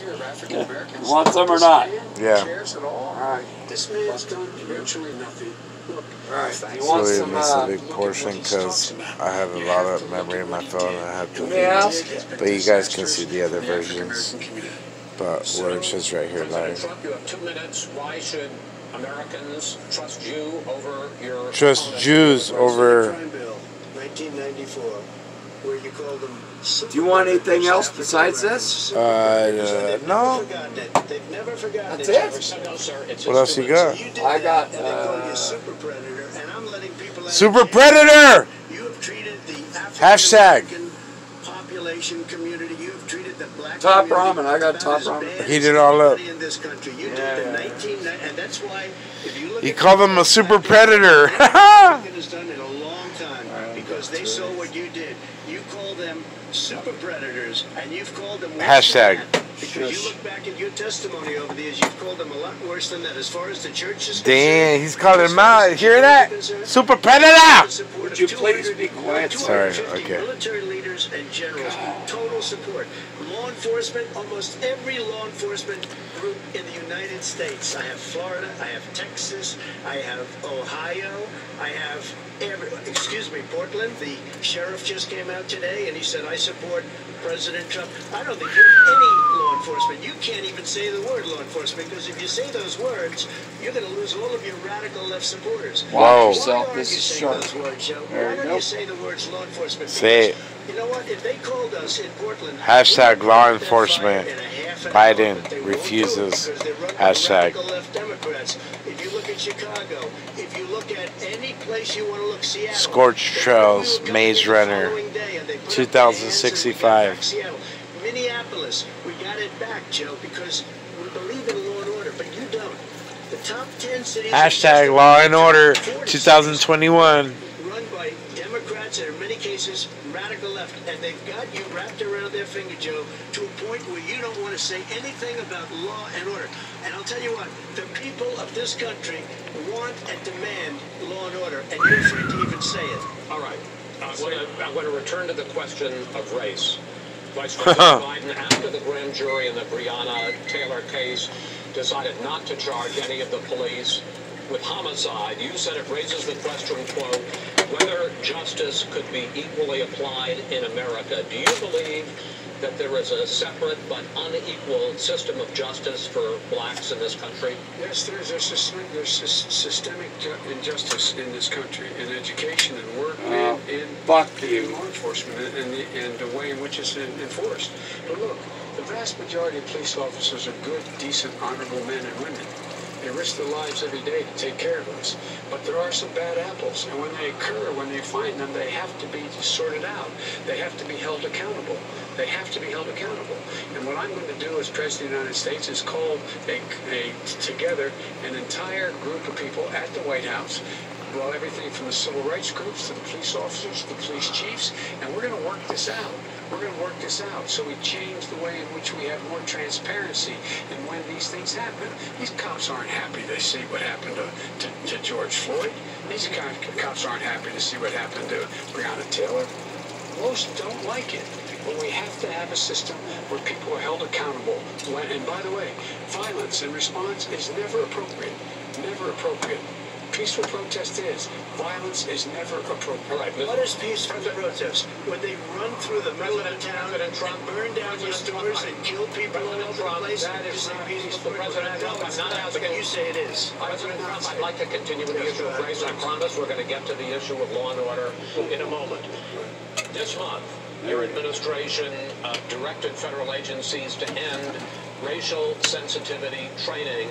care of African Americans. Want some or not? Yeah. Cares at all. All right. This man's done virtually nothing. Look, All right. You So want we some? missed a big portion because I have a lot of memory in my phone and I have to May I leave. ask? But you guys can see the other versions. But we're just right here President live. Trump, you have 2 minutes. Why should Americans trust you over your Trust Jews over. Crime Bill, 1994, where you call them. Do you want anything else besides this? No. They've never forgotten That's it. it? No, sir. It's What else you got? You did I got, that, and they call you a super predator, and I'm letting people Super understand Predator! You have treated the Hashtag. African population community. You have treated the black Top community ramen. I got about top as ramen. bad Heat as it all up. anybody in this country. You Yeah, did the yeah, 1990, and that's why if you look He at called him a super predator. African has done in a long time because they saw what you did. You call them super predators, and you've called them worse Hashtag. than that. Because you look back at your testimony over the years, you've called them a lot worse than that. As far as the church is Damn, concerned, he's calling him out. Hear that? Super Would Predator! Would you please be quiet? Sorry, 250 okay. military leaders and generals, total support. Law enforcement, almost every law enforcement group in the United States. I have Florida, I have Texas, I have Ohio, I have Portland. The sheriff just came out today and he said, I support President Trump. I don't think you have any law enforcement. You can't even say the word law enforcement because if you say those words, you're going to lose all of your radical left supporters. Whoa. Watch yourself. Why This aren't you is saying sharp. those words, Joe? There Why you don't go. you say the words law enforcement? Say it. You know what? If they called us in Portland, Hashtag we would law put that enforcement. fire in a half an Biden hour, but they won't do it refuses. because they're run by Hashtag. radical left Democrats. If you look at Chicago, if you look at any place you want to look, Seattle. Scorched they Trails, were coming Maze in the Runner, following day and they put up their hands and we got 2065. back Seattle. Minneapolis, we got it back, Joe, because we believe in law and order, but you don't. The top 10 cities. Hashtag law and order 2021. Run by Democrats and in many cases radical left, and they've got you wrapped around their finger, Joe, to a point where you don't want to say anything about law and order. And I'll tell you what, the people of this country want and demand law and order, and you're afraid to even say it. All right. I'm going to return to the question of race. Vice President Biden, after the grand jury in the Breonna Taylor case, decided not to charge any of the police with homicide, you said it raises the question, quote, whether justice could be equally applied in America. Do you believe that there is a separate but unequal system of justice for blacks in this country? Yes, there's systemic injustice in this country, in education and work, and in law enforcement, and the way in which it's enforced. But look, the vast majority of police officers are good, decent, honorable men and women. They risk their lives every day to take care of us. But there are some bad apples, and when they occur, when they find them, they have to be sorted out. They have to be held accountable. They have to be held accountable. And what I'm going to do as President of the United States is call together an entire group of people at the White House, well, everything from the civil rights groups to the police officers, to the police chiefs, and we're going to work this out. We're going to work this out so we change the way in which we have more transparency. And when these things happen, these cops aren't happy to see what happened to George Floyd. These cops aren't happy to see what happened to Breonna Taylor. Most don't like it. But we have to have a system where people are held accountable. And by the way, violence in response is never appropriate. Never appropriate. Peaceful protest is. Violence is never appropriate. All right, What is peaceful protest? When they run through the middle of the town and burn down your stores and kill people all over the place? That is You say not peaceful President protest? Trump. No, I'm it's not not, asking but you say it is. President Trump, I'd like to continue with the issue of race. I promise we're going to get to the issue of law and order in a moment. This month, your administration directed federal agencies to end racial sensitivity training